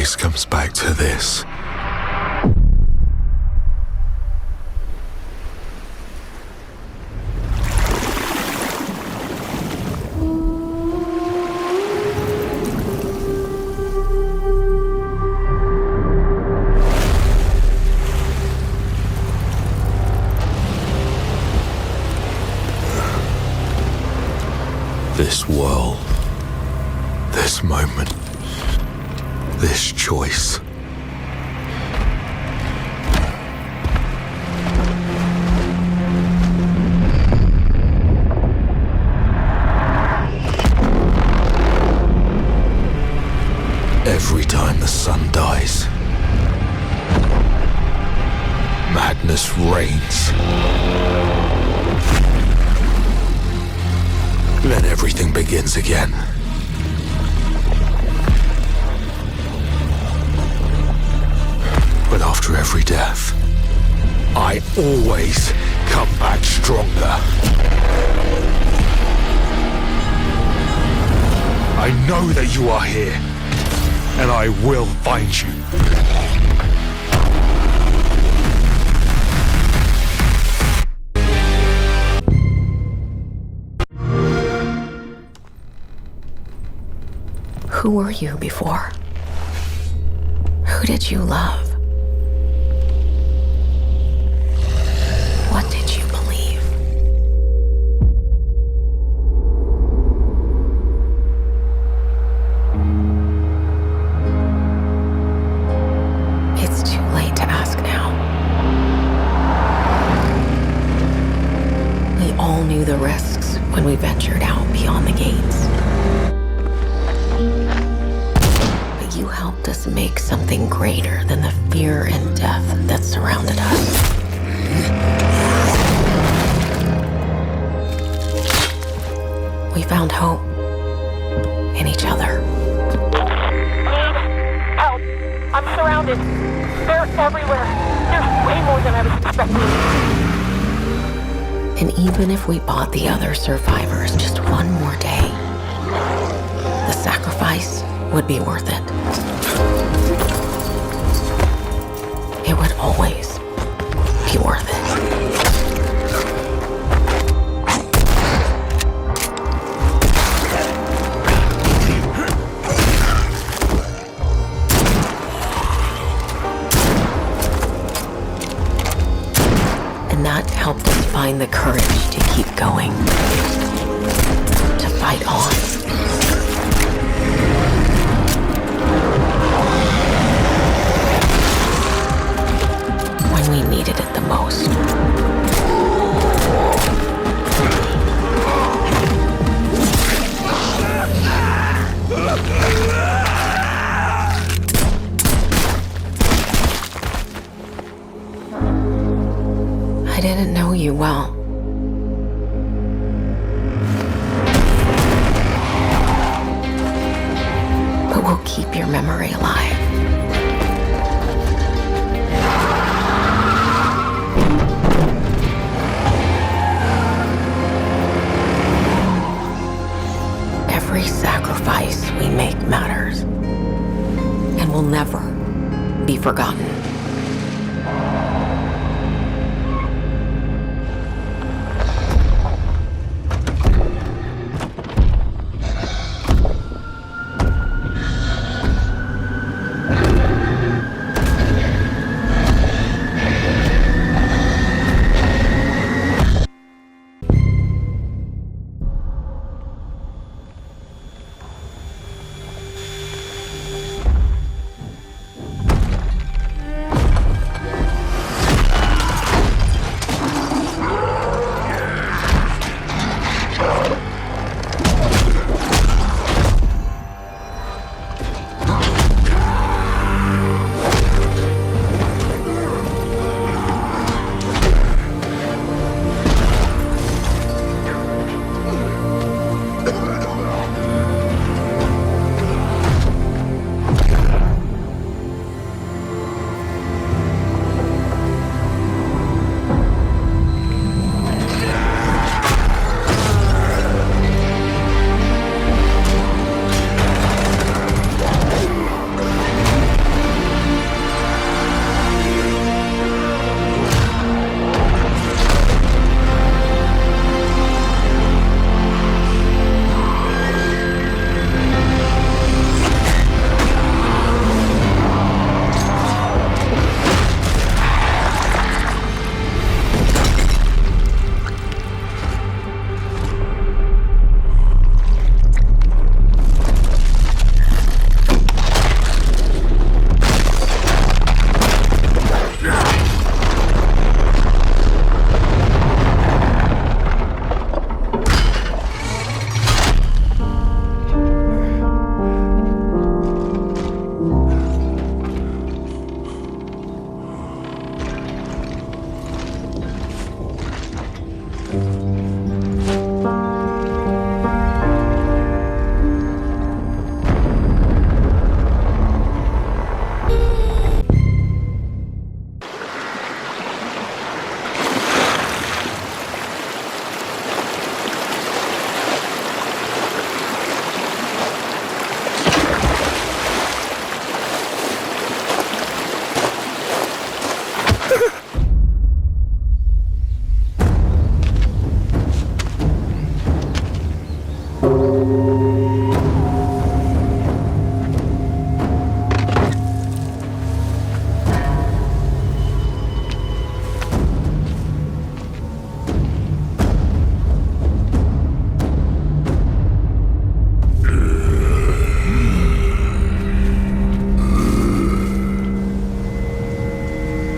always comes back to this. This world, this moment, this choice. Every time the sun dies, madness reigns. Then everything begins again. But after every death, I always come back stronger. I know that you are here, and I will find you. Who were you before? Who did you love? What did you believe? It's too late to ask now. We all knew the risks when we ventured out beyond the gates. You helped us make something greater than the fear and death that surrounded us. We found hope in each other. Need help. I'm surrounded. They're everywhere. There's way more than I was expecting. And even if we bought the other survivors just one more day, the sacrifice would be worth it. It would always be worth it. And that helped us find the courage to keep going, to fight on. We needed it the most. I didn't know you well. But we'll keep your memory alive. Every sacrifice we make matters and will never be forgotten.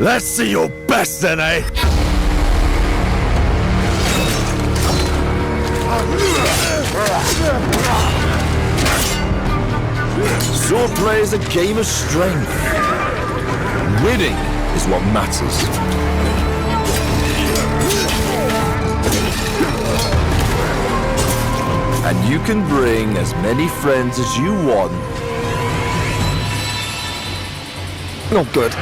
Let's see your best then, eh? Swordplay is a game of strength. Winning is what matters. And you can bring as many friends as you want. Not good.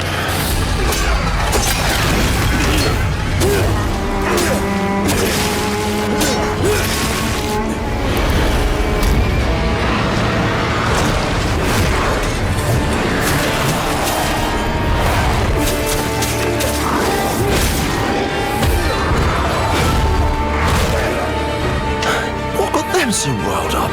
What got them so riled up?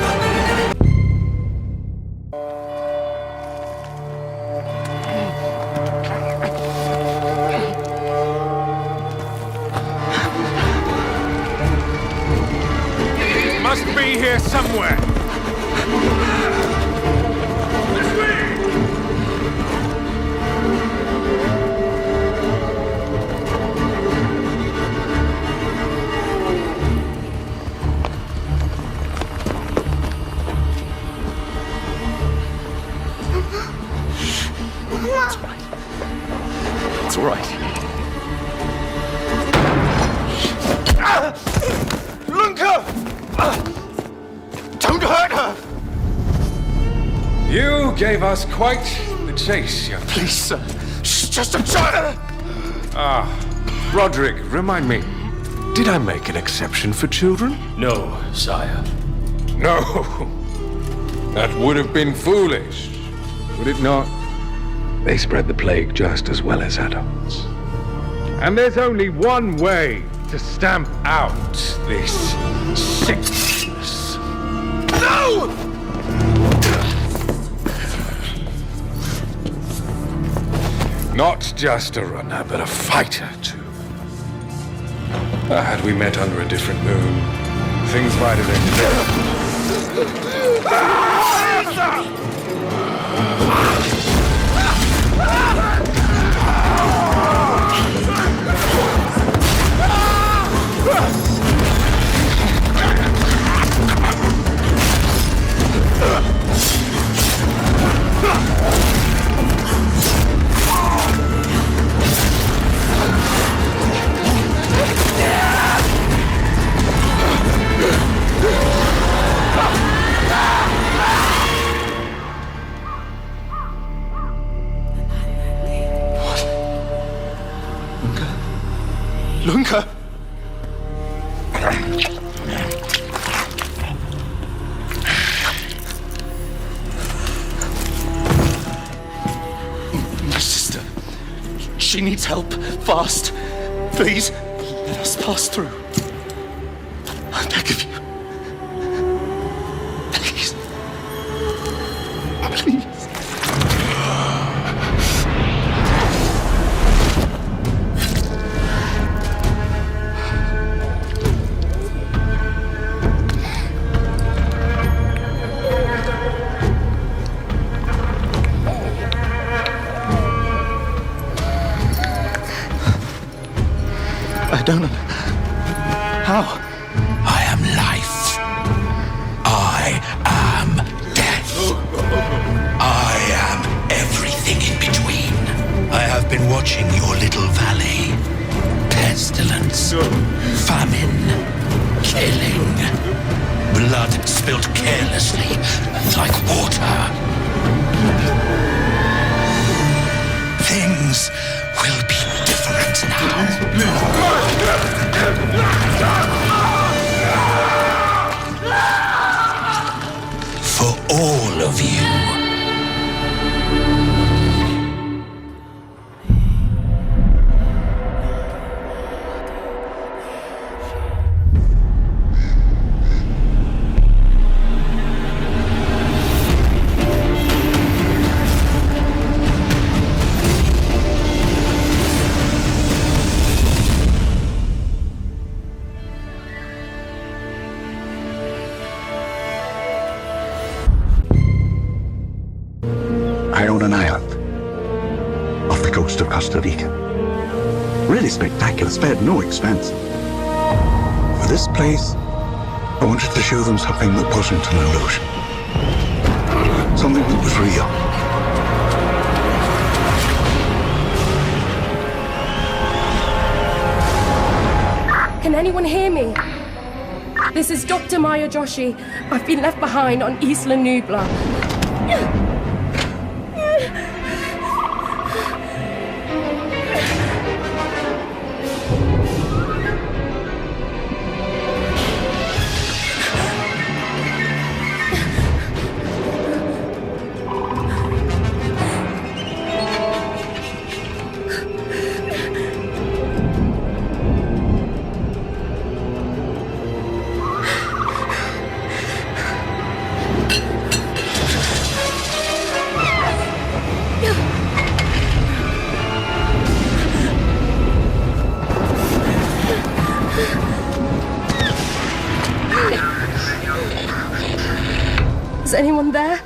Must be here somewhere. It's all right. Lunka! Don't hurt her! You gave us quite the chase, young. Please, sir. She's just a child! Roderick, remind me, did I make an exception for children? No, sire. No. That would have been foolish, would it not? They spread the plague just as well as adults. And there's only one way to stamp out this sickness. No! Not just a runner, but a fighter, too. Had we met under a different moon, things might have ended Lunka! My sister. She needs help. Fast. Please, let us pass through. I beg of you. Please. Please. I don't know. How? I am life. I am death. I am everything in between. I have been watching your little valley. Pestilence, famine, killing, blood spilt carelessly like water. Things will be different now. For all of you. I own an island off the coast of Costa Rica. Really spectacular, spared no expense. For this place, I wanted to show them something that wasn't an illusion. Something that was real. Can anyone hear me? This is Dr. Maya Joshi. I've been left behind on Isla Nubla. Is anyone there?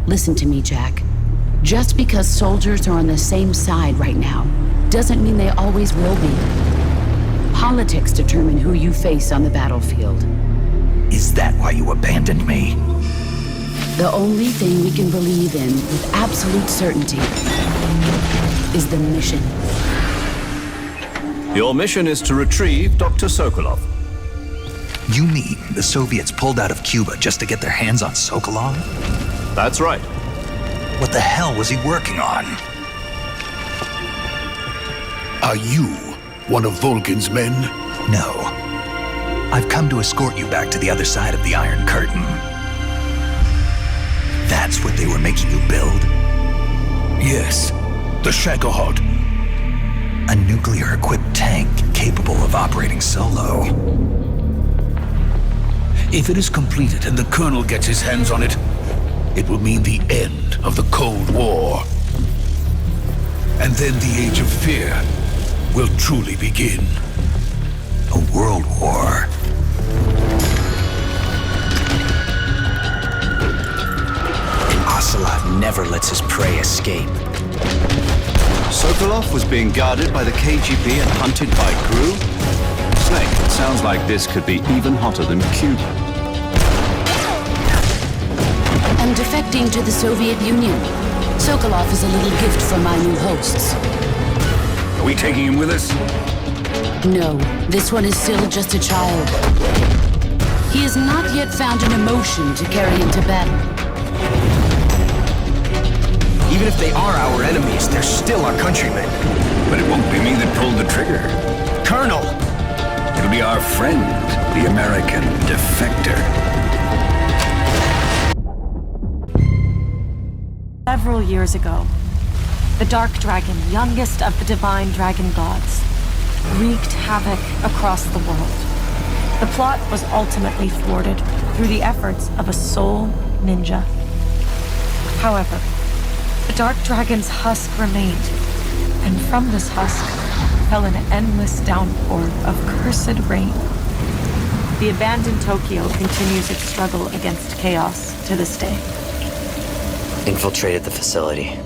Listen to me, Jack. Just because soldiers are on the same side right now doesn't mean they always will be. Politics determine who you face on the battlefield. Is that why you abandoned me? The only thing we can believe in with absolute certainty is the mission. Your mission is to retrieve Dr. Sokolov. You mean the Soviets pulled out of Cuba just to get their hands on Sokolov? That's right. What the hell was he working on? Are you one of Vulcan's men? No. I've come to escort you back to the other side of the Iron Curtain. That's what they were making you build? Yes, the Shagohod. A nuclear-equipped tank capable of operating solo. If it is completed and the Colonel gets his hands on it, it will mean the end of the Cold War. And then the Age of Fear will truly begin. A world war. Ocelot never lets his prey escape. Sokolov was being guarded by the KGB and hunted by Gru? Snake, it sounds like this could be even hotter than Cuba. I'm defecting to the Soviet Union. Sokolov is a little gift from my new hosts. Are we taking him with us? No, this one is still just a child. He has not yet found an emotion to carry into battle. Even if they are our enemies, they're still our countrymen. But it won't be me that pulled the trigger. Colonel! It'll be our friend, the American defector. Several years ago, the Dark Dragon, youngest of the divine dragon gods, wreaked havoc across the world. The plot was ultimately thwarted through the efforts of a sole ninja. However, the Dark Dragon's husk remained, and from this husk fell an endless downpour of cursed rain. The abandoned Tokyo continues its struggle against chaos to this day. Infiltrated the facility.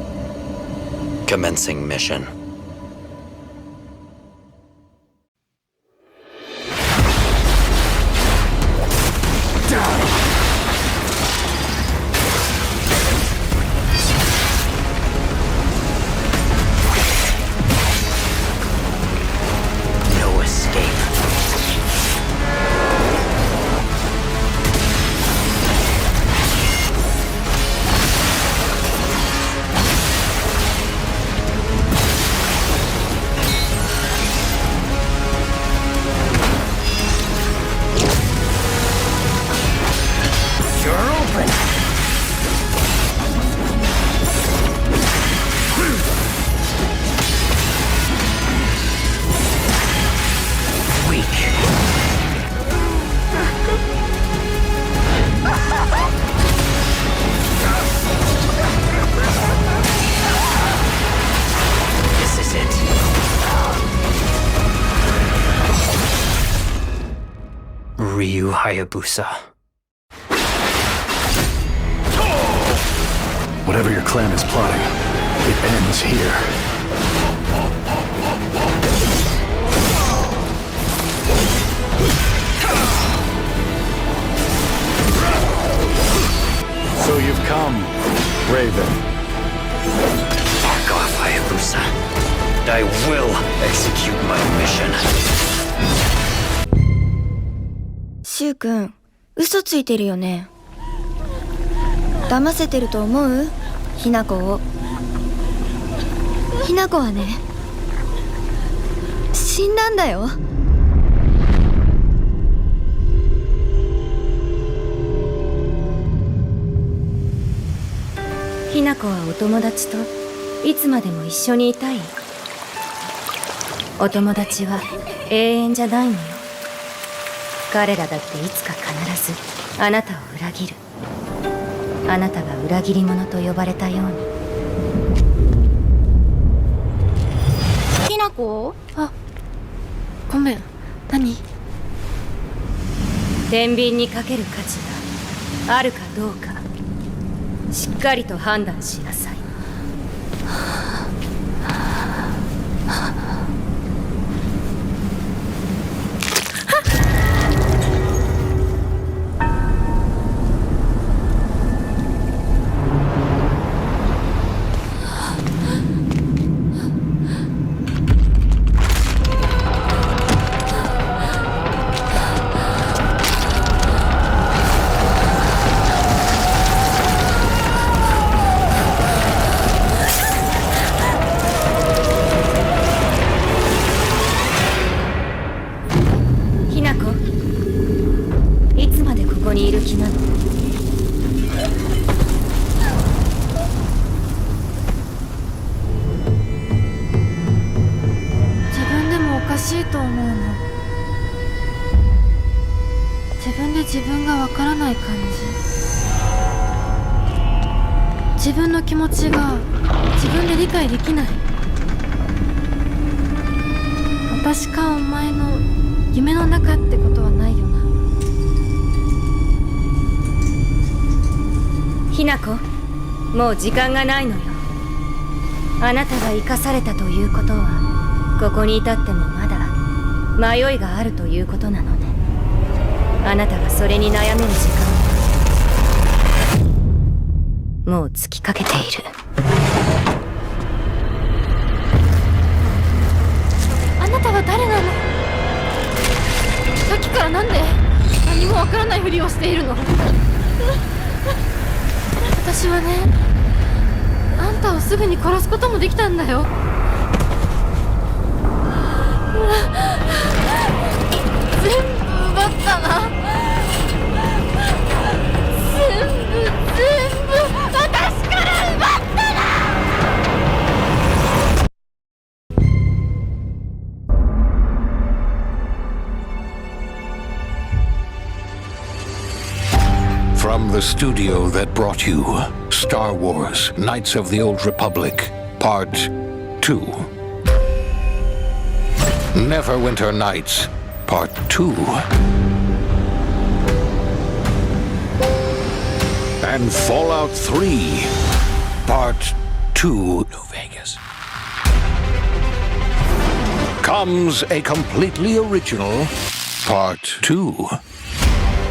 Commencing mission. Hayabusa. Whatever your clan is plotting, it ends here. So you've come, Raven. Fuck off, Hayabusa. I will execute my mission. シュウ君、嘘ついてるよね。騙せてると思う？ひなこを。ひなこはね、死んだんだよ。ひなこはお友達といつまでも一緒にいたい。お友達は永遠じゃないのよ。彼らだっていつか必ずあなたを裏切る。あなたが裏切り者と呼ばれたように。ひなこ？あ、ごめん。何？天秤にかける価値があるかどうか、しっかりと判断しなさい。自分がわからない感じ。自分の気持ちが自分で理解できない。私かお前の夢の中ってことはないよな。ひなこ、もう時間がないのよ。あなたが生かされたということは、ここに至ってもまだ迷いがあるということなのね。あなたがそれに悩める時間はもう尽きかけている。あなたは誰なの？さっきからなんで何もわからないふりをしているの？私はね、あんたをすぐに殺すこともできたんだよ。全部奪ったな。全部私から奪ったな。From the studio that brought you Star Wars Knights of the Old Republic, Part 2. Neverwinter Nights, Part 2. And Fallout 3, Part 2. New Vegas. Comes a completely original Part 2.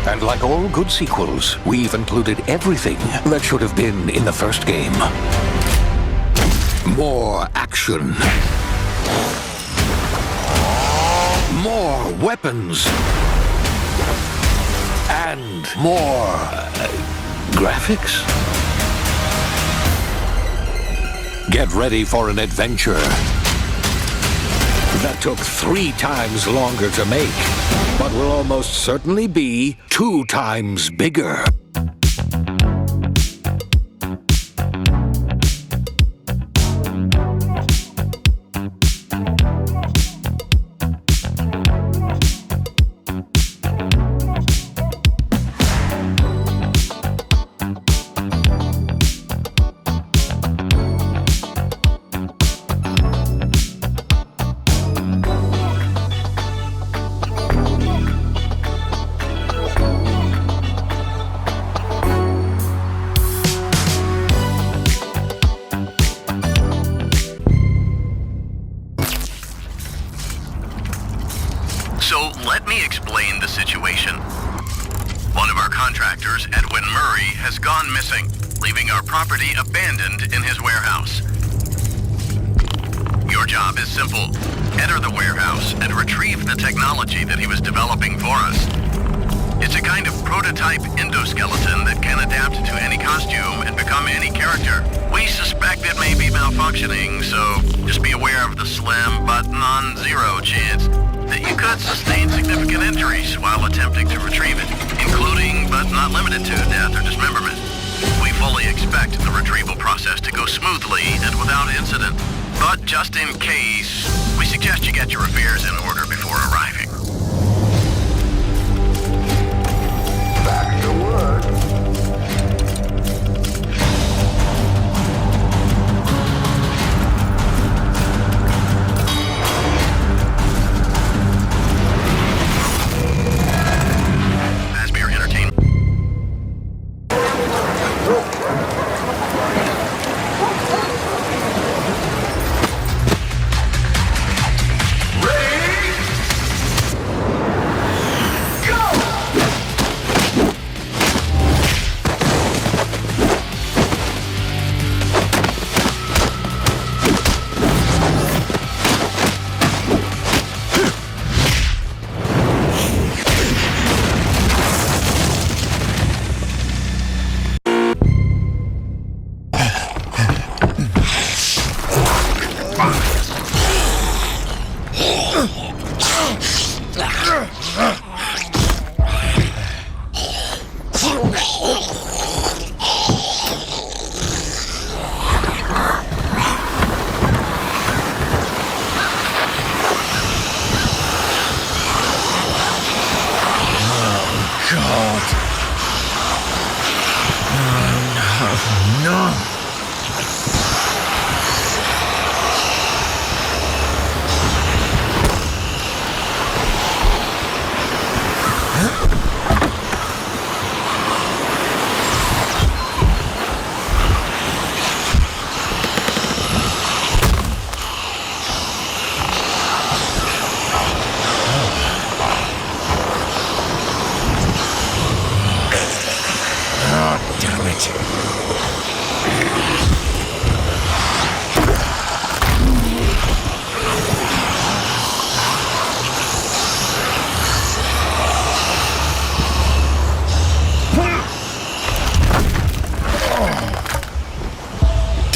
And like all good sequels, we've included everything that should have been in the first game. More action. More weapons. And more graphics. Get ready for an adventure that took 3 times longer to make, but will almost certainly be 2 times bigger. So let me explain the situation. One of our contractors, Edwin Murray, has gone missing, leaving our property abandoned in his warehouse. Your job is simple. Enter the warehouse and retrieve the technology that he was developing for us. It's a kind of prototype endoskeleton that can adapt to any costume and become any character. We suspect it may be malfunctioning, so just be aware of the slim but non-zero chance that you could sustain significant injuries while attempting to retrieve it, including but not limited to death or dismemberment. We fully expect the retrieval process to go smoothly and without incident, but just in case, we suggest you get your affairs in order before arriving. Back to work.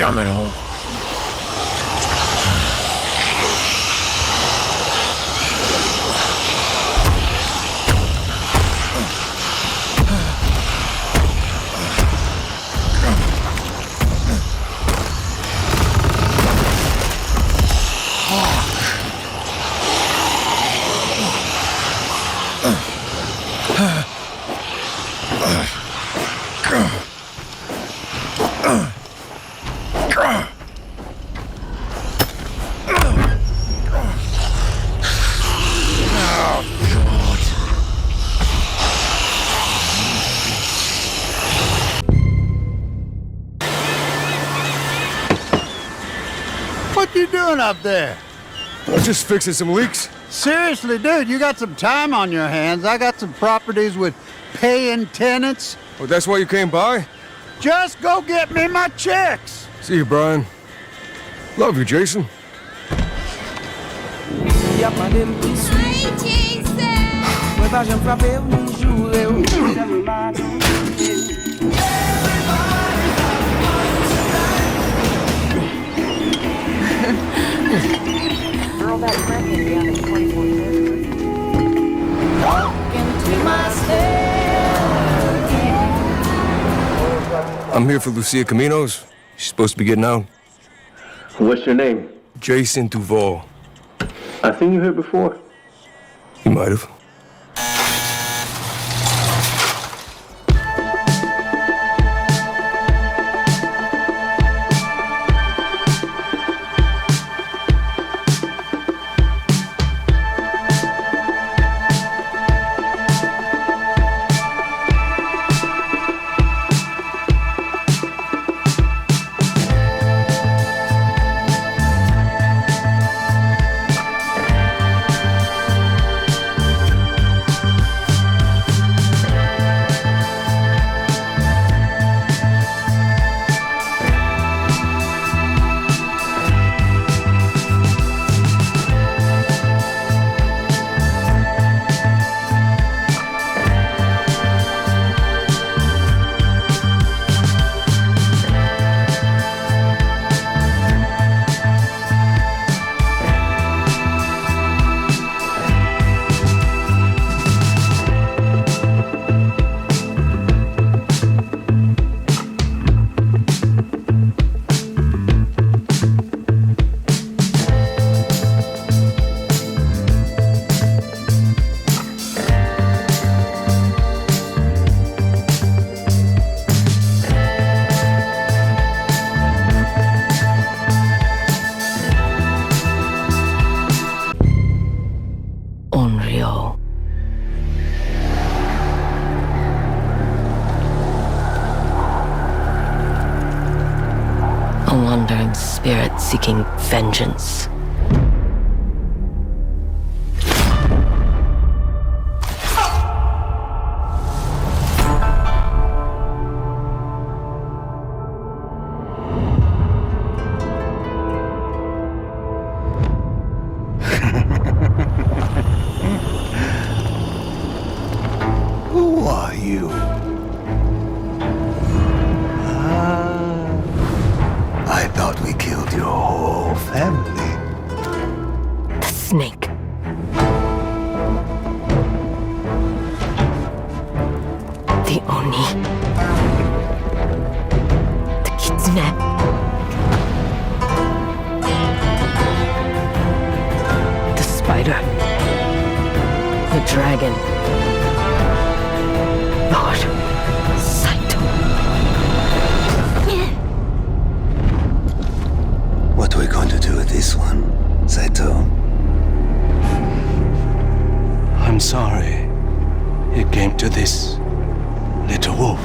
Damn it all. What you doing up there? I'm just fixing some leaks. Seriously, dude, you got some time on your hands. I got some properties with paying tenants. Oh, that's why you came by? Just go get me my checks. See you, Brian. Love you, Jason. Girl, that pregnant down at 24. Into my I'm here for Lucia Caminos. She's supposed to be getting out. What's your name? Jason Duval. I've seen you here before. You might have. Spirit seeking vengeance. Who are you? I thought we killed your whole family. The snake. The Oni. The Kitsune. The spider. The dragon. Lord Saito. What are we going to do with this one, Saito? I'm sorry. It came to this, little wolf.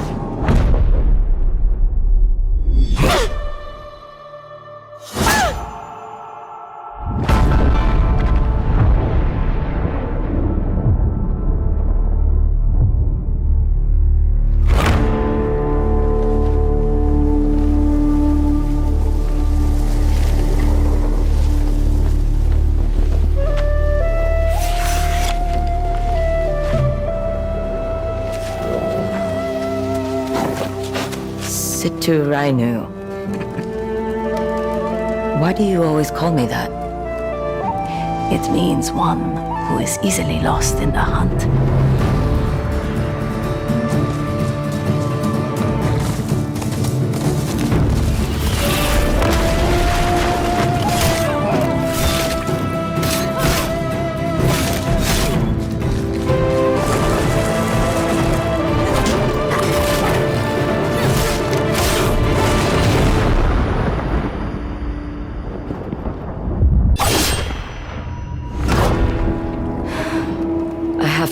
To Rainu. Why do you always call me that? It means one who is easily lost in the hunt.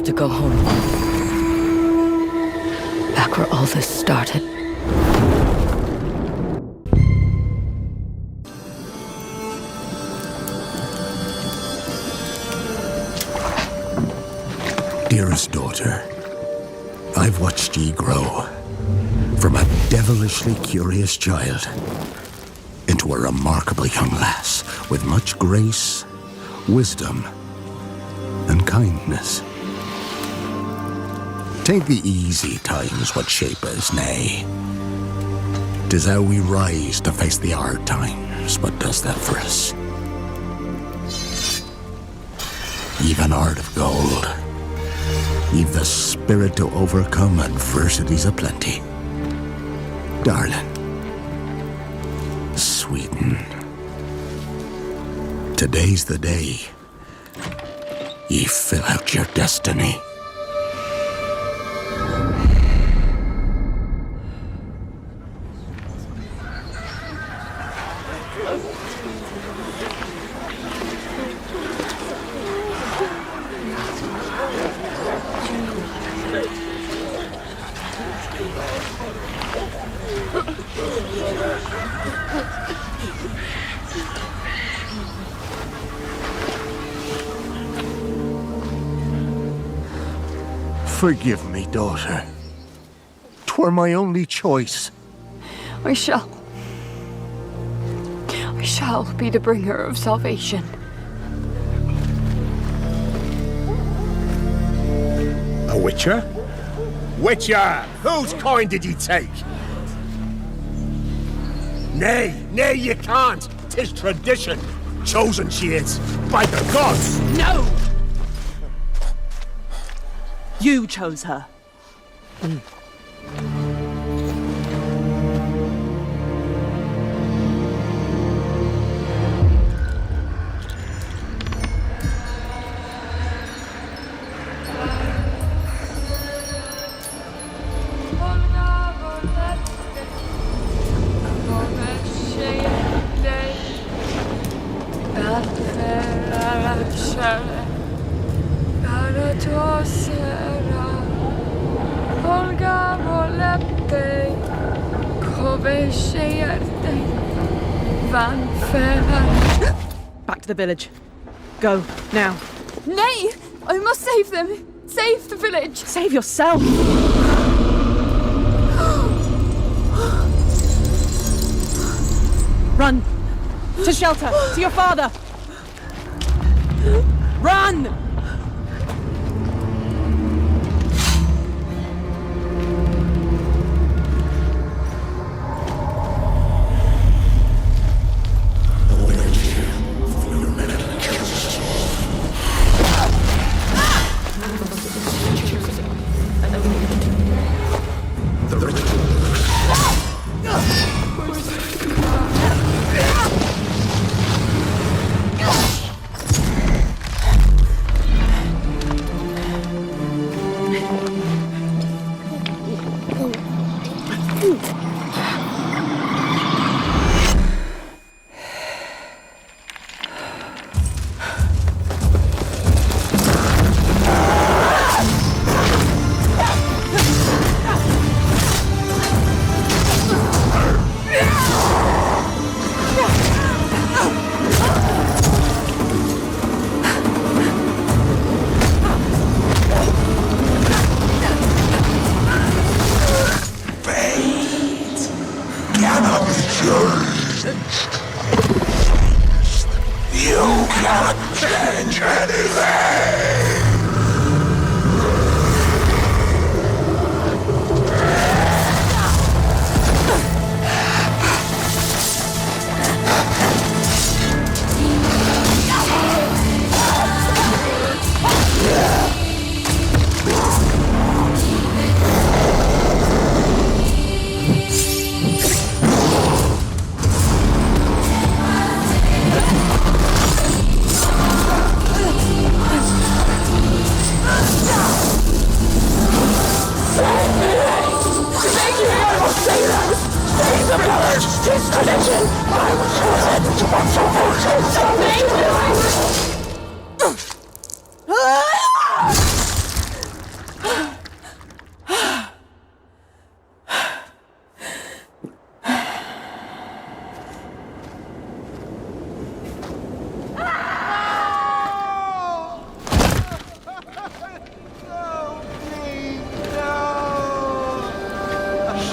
To go home. Back where all this started. Dearest daughter, I've watched ye grow from a devilishly curious child into a remarkable young lass with much grace, wisdom, and kindness. 'Tain't the easy times what shape us, nay. 'Tis how we rise to face the hard times what does that for us. Ye've an heart of gold. Ye've the spirit to overcome adversities aplenty. Darling, sweeten. Today's the day ye fill out your destiny. Forgive me, daughter. 'Twere my only choice. I shall be the bringer of salvation. A witcher? Witcher! Whose coin did ye take? Nay, you can't. 'Tis tradition. Chosen she is, by the gods. No! You chose her. Back to the village. Go, now. Nay! I must save them! Save the village! Save yourself! Run! To shelter! To your father! Run!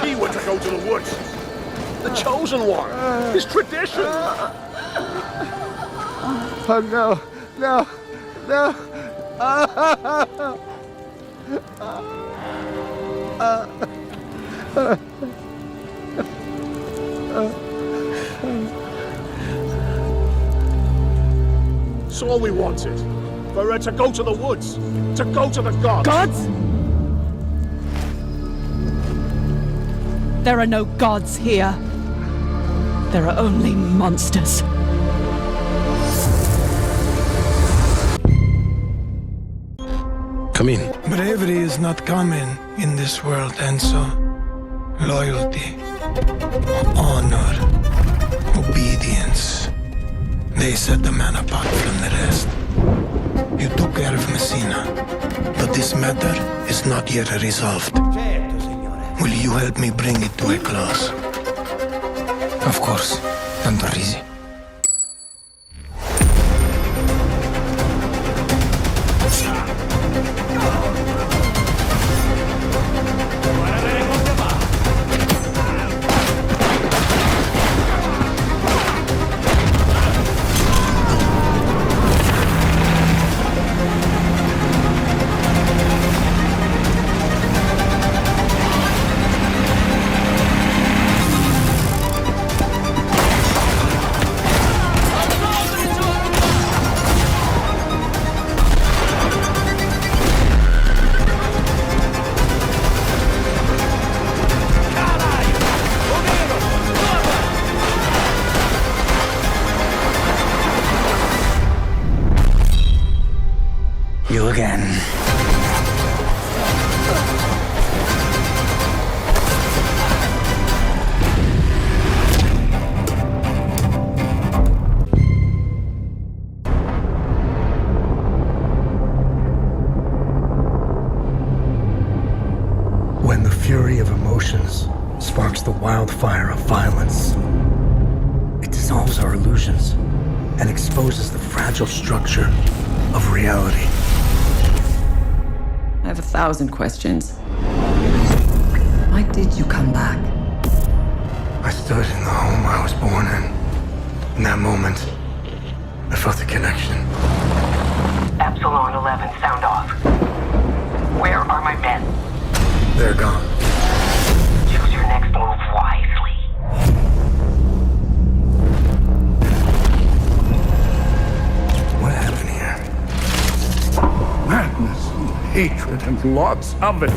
She were to go to the woods. The chosen one. His tradition. Oh no, no, no. It's all we wanted. For her to go to the woods. To go to the gods. Gods? There are no gods here. There are only monsters. Come in. Bravery is not common in this world, and so loyalty, honor, obedience, they set the man apart from the rest. You took care of Messina, but this matter is not yet resolved. Will you help me bring it to a close? Of course, Tantorisi. You again. When the fury of emotions sparks the wildfire of violence, it dissolves our illusions and exposes the fragile structure of reality. I have 1,000 questions. Why did you come back? I stood in the home I was born in. In that moment, I felt a connection. Epsilon 11, sound off. Where are my men? They're gone. Choose your next move wisely. What happened here? Madness and hatred and lots of it.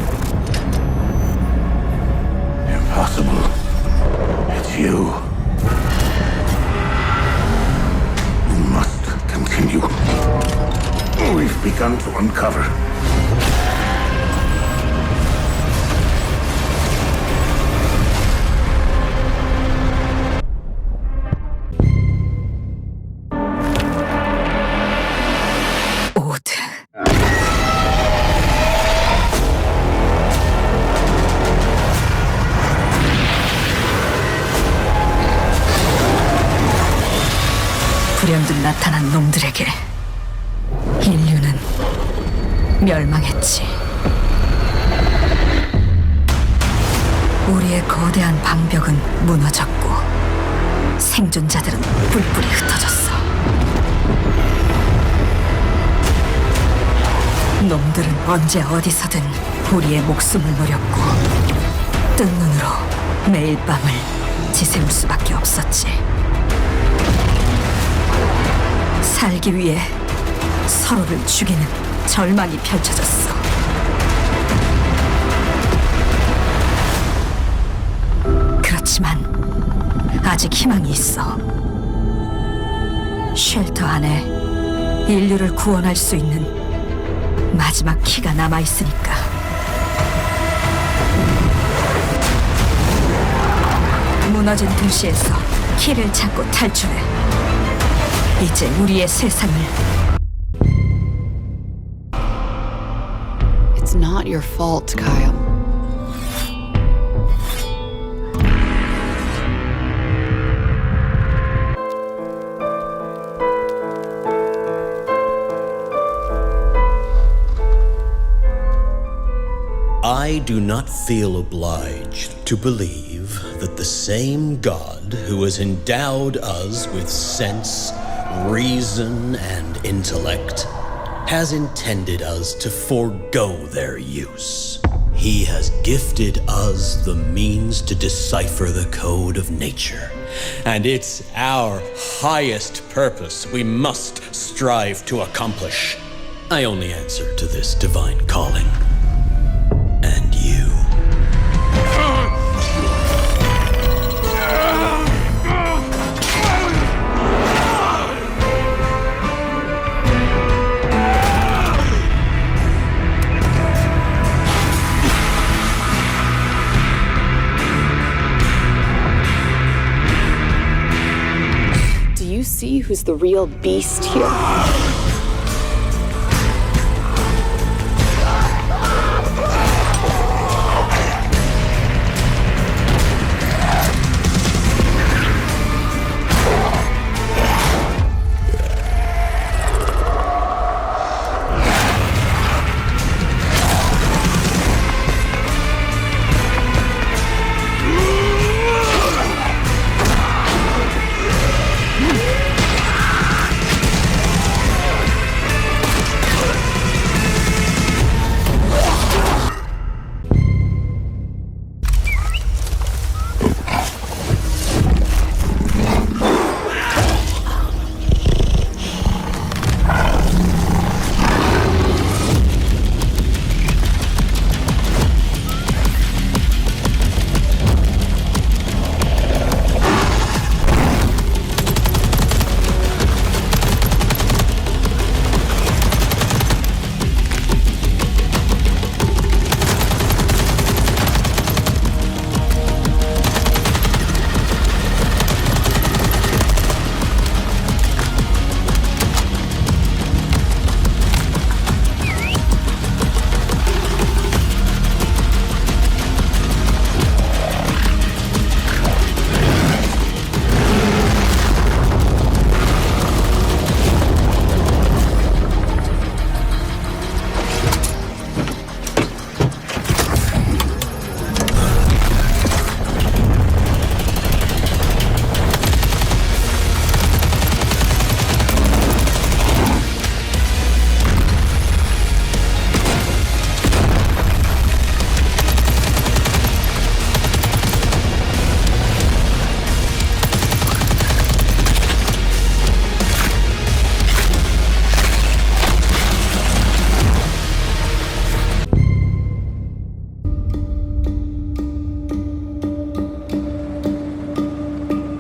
Impossible. It's you. We must continue. We've begun to uncover. 불현듯 나타난 놈들에게 인류는 멸망했지. 우리의 거대한 방벽은 무너졌고 생존자들은 뿔뿔이 흩어졌어. 놈들은 언제 어디서든 우리의 목숨을 노렸고 뜬 눈으로 매일 밤을 지새울 수밖에 없었지. 살기 위해 서로를 죽이는 절망이 펼쳐졌어. 그렇지만 아직 희망이 있어. 쉘터 안에 인류를 구원할 수 있는 마지막 키가 남아있으니까. 무너진 도시에서 키를 찾고 탈출해. 이제 우리의 세상을. It's not your fault, Kyle. I do not feel obliged to believe that the same God who has endowed us with sense, reason, and intellect has intended us to forego their use. He has gifted us the means to decipher the code of nature, and it's our highest purpose we must strive to accomplish. I only answer to this divine calling. And you. Do you see who's the real beast here?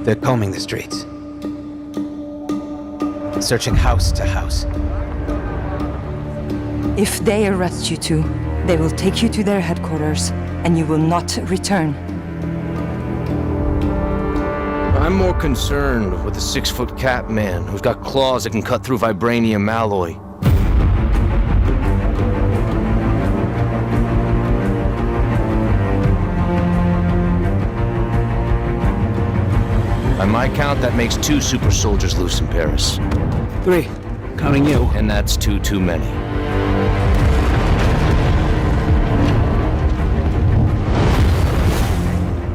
They're combing the streets, searching house to house. If they arrest you two, they will take you to their headquarters, and you will not return. I'm more concerned with the 6-foot cat man who's got claws that can cut through vibranium alloy. By my count, that makes 2 super soldiers loose in Paris. 3, counting you. And that's 2 too many.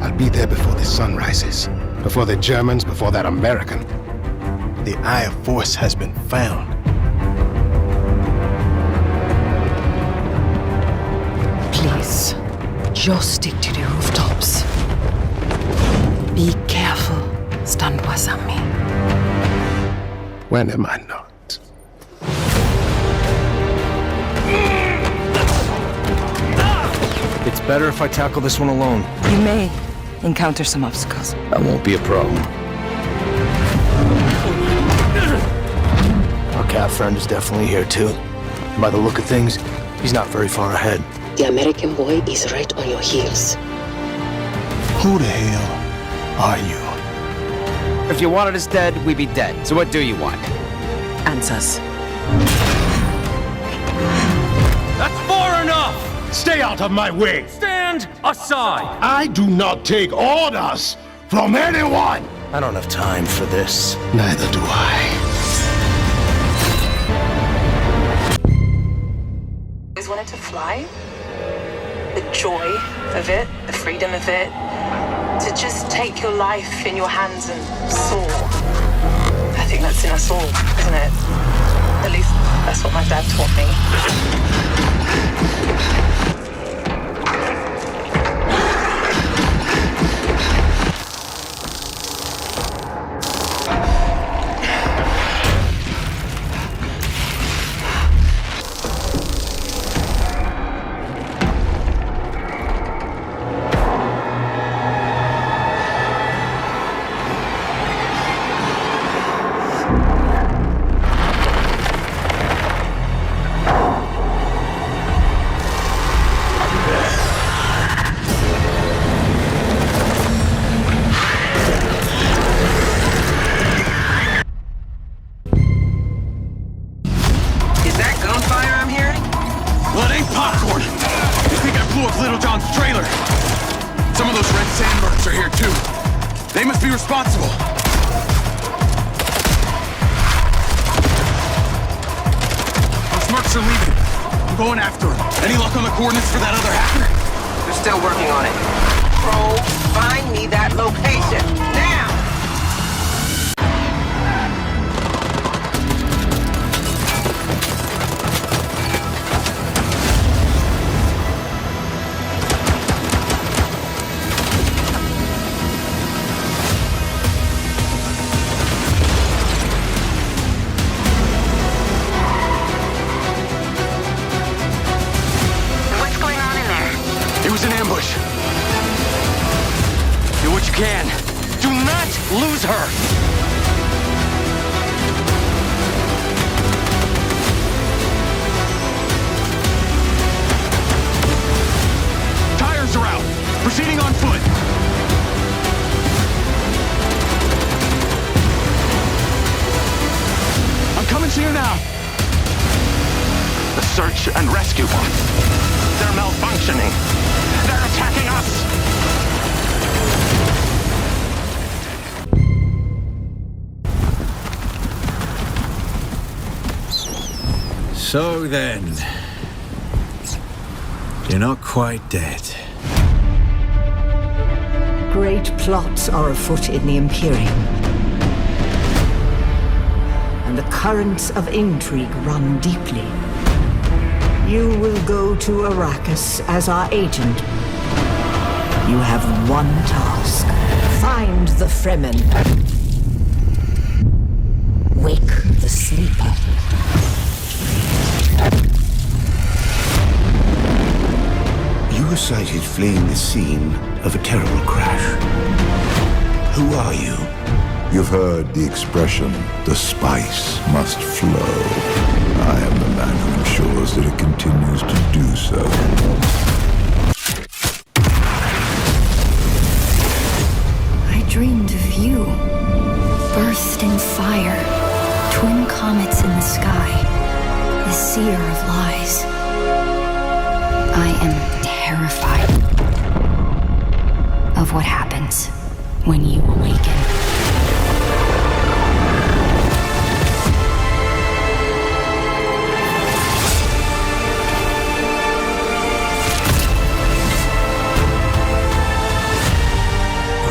I'll be there before the sun rises. Before the Germans, before that American. The Eye of Force has been found. Please, just stick to the rooftops. Be careful. Stand beside me. When am I not? It's better if I tackle this one alone. You may encounter some obstacles. That won't be a problem. Our cat friend is definitely here too. And by the look of things, he's not very far ahead. The American boy is right on your heels. Who the hell are you? If you wanted us dead, we'd be dead. So what do you want? answers. That's far enough! Stay out of my way! Stand aside! I do not take orders from anyone! I don't have time for this. Neither do I. Always wanted to fly? The joy of it, the freedom of it. To just take your life in your hands and soar. I think that's in us all, isn't it? At least that's what my dad taught me. Coordinates for that other hacker? We're still working on it. Pro, find me that location. Now! Lose her! Tires are out! Proceeding on foot! I'm coming to you now! The search and rescue bots. They're malfunctioning. They're attacking us! So then, you're not quite dead. Great plots are afoot in the Imperium, and the currents of intrigue run deeply. You will go to Arrakis as our agent. You have one task. Find the Fremen. Wake the sleeper. You were sighted fleeing the scene of a terrible crash. Who are you? You've heard the expression, the spice must flow. I am the man who ensures that it continues to do so. I dreamed of you. Burst in fire. Twin comets in the sky. The seer of lies. I am terrified of what happens when you awaken.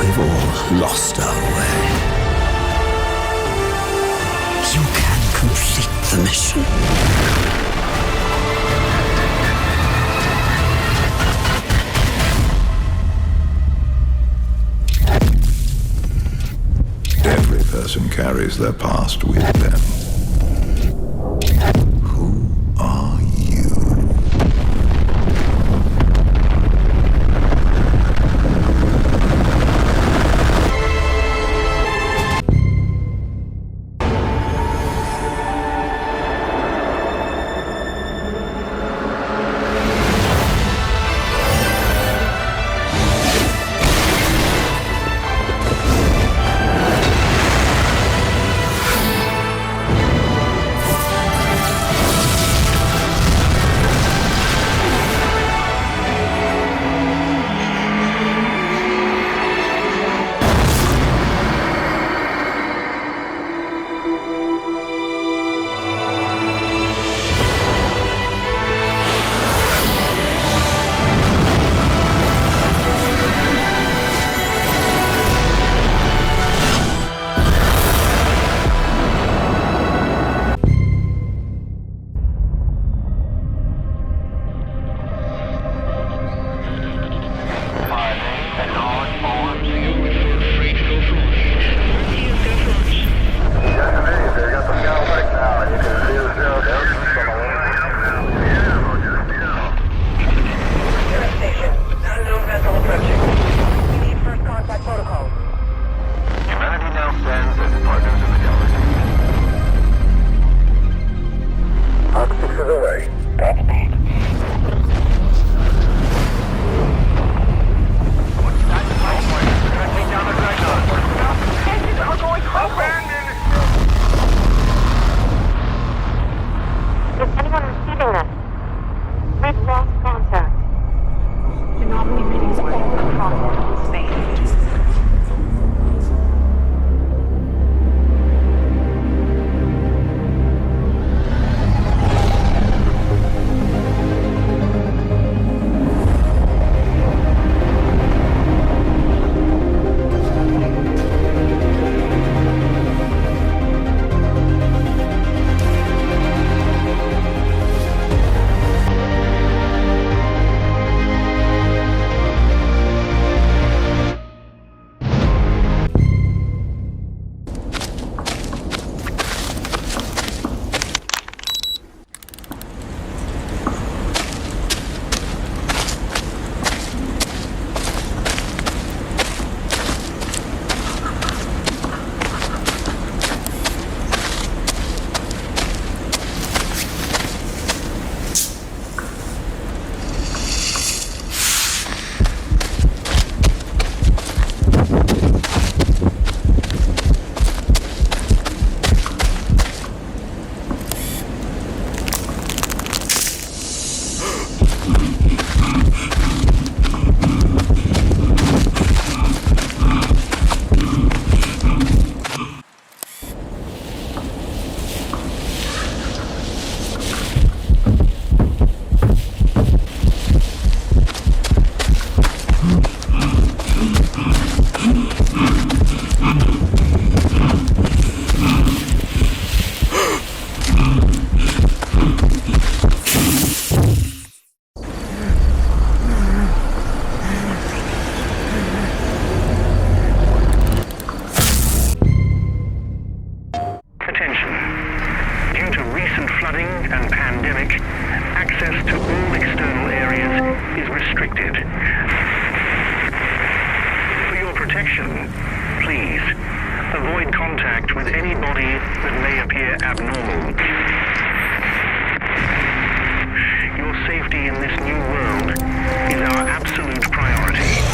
We've all lost our way. You can complete the mission. Every person carries their past with them. Who are you? Attention. Due to recent flooding and pandemic, access to all external areas is restricted. For your protection, please avoid contact with any body that may appear abnormal. Your safety in this new world is our absolute priority.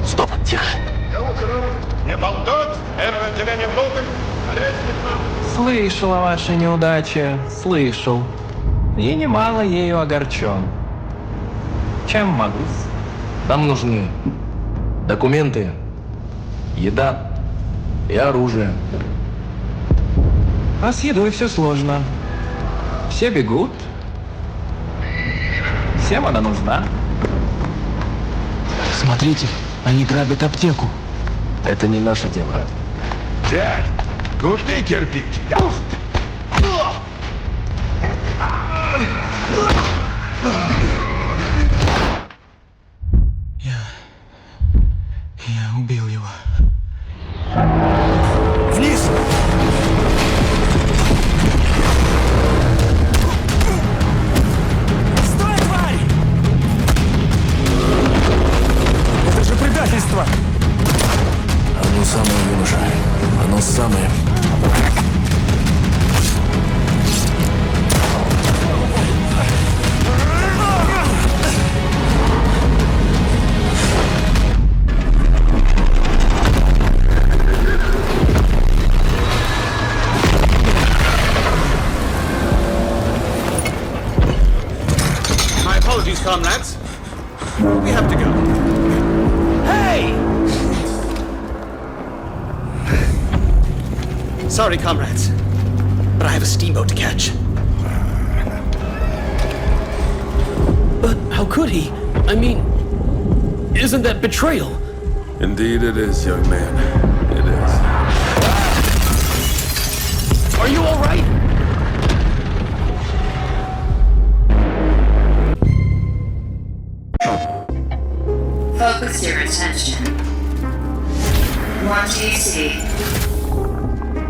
Стоп, тихо. Не болтать! Первое отделение внутрь! Слышал о вашей неудаче, слышал. И немало ею огорчен. Чем могу? Нам нужны документы, еда и оружие. А с едой все сложно. Все бегут. Всем она нужна. Смотрите, они грабят аптеку. Это не наше дело. Дядь, купи кирпич. Я убил его. Вниз! Стой, тварь! Это же предательство! Оно самое, юноша. Оно самое. My apologies, comrades. We have to go. Hey! Sorry, comrades, but I have a steamboat to catch. But how could he? I mean, isn't that betrayal? Indeed it is, young man. It is. Are you all right? Focus your attention. What do you see?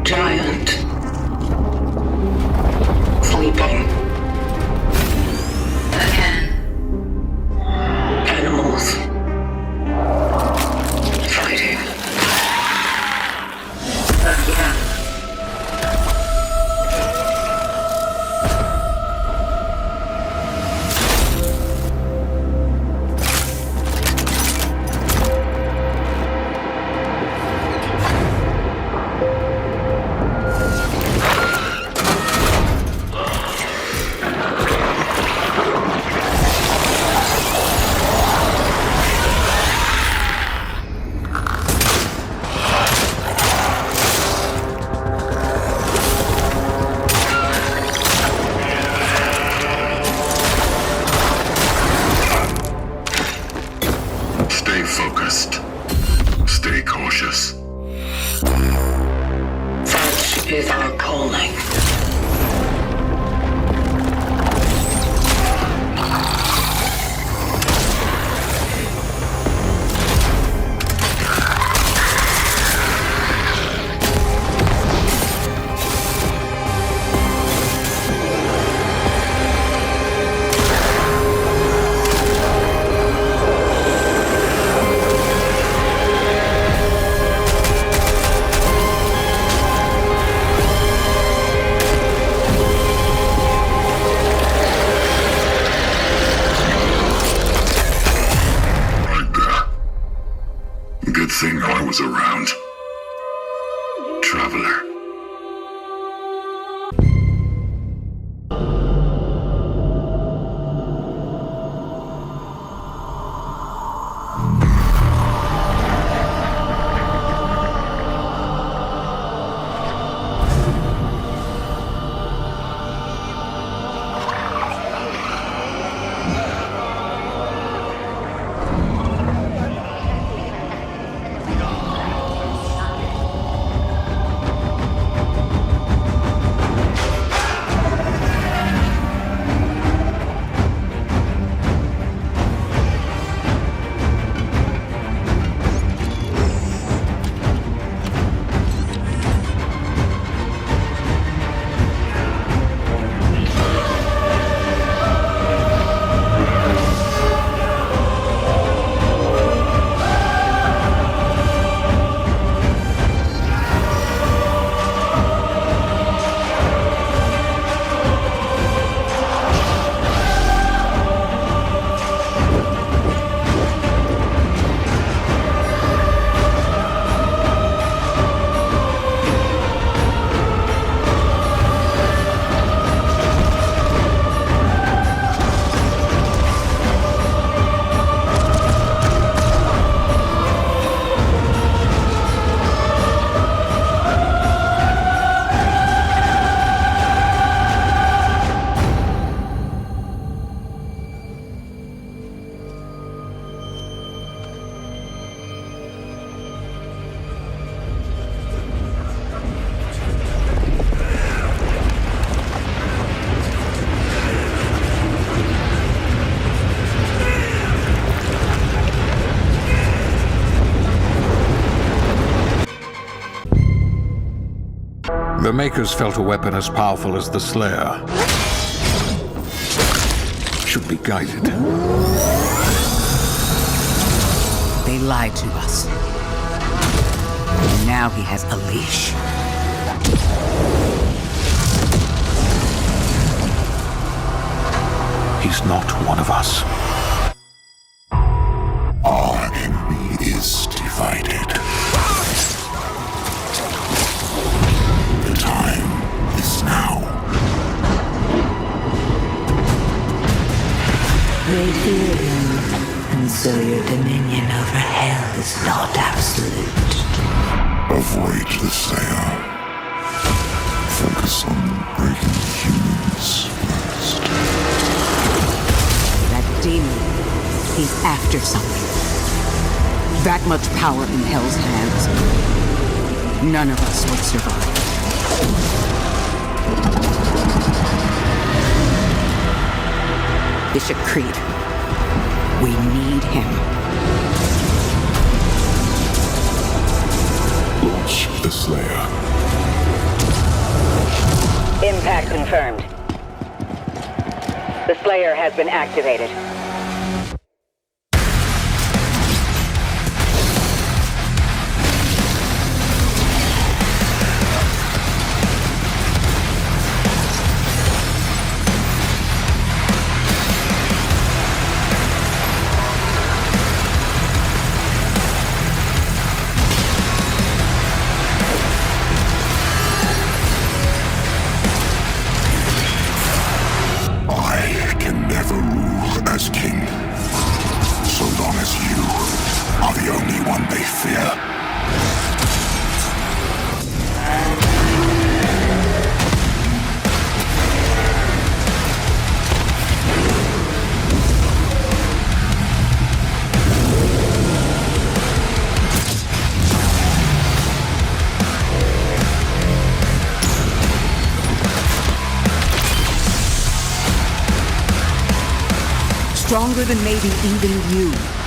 Giant. Sleeping. Again. Animals. focused. Stay cautious. That is our calling. Thing I was around. Traveler. The Makers felt a weapon as powerful as the Slayer should be guided. They lied to us. And now he has a leash. He's not one of us. Our enemy is divided. The time is now. They fear him, and so your dominion over hell is not absolute. Avoid the Slayer. Focus on breaking humans first. That demon, he's after something. That much power in Hell's hands. None of us would survive. Bishop Creed, we need him. Launch the Slayer. Impact confirmed. The Slayer has been activated. stronger than maybe even you.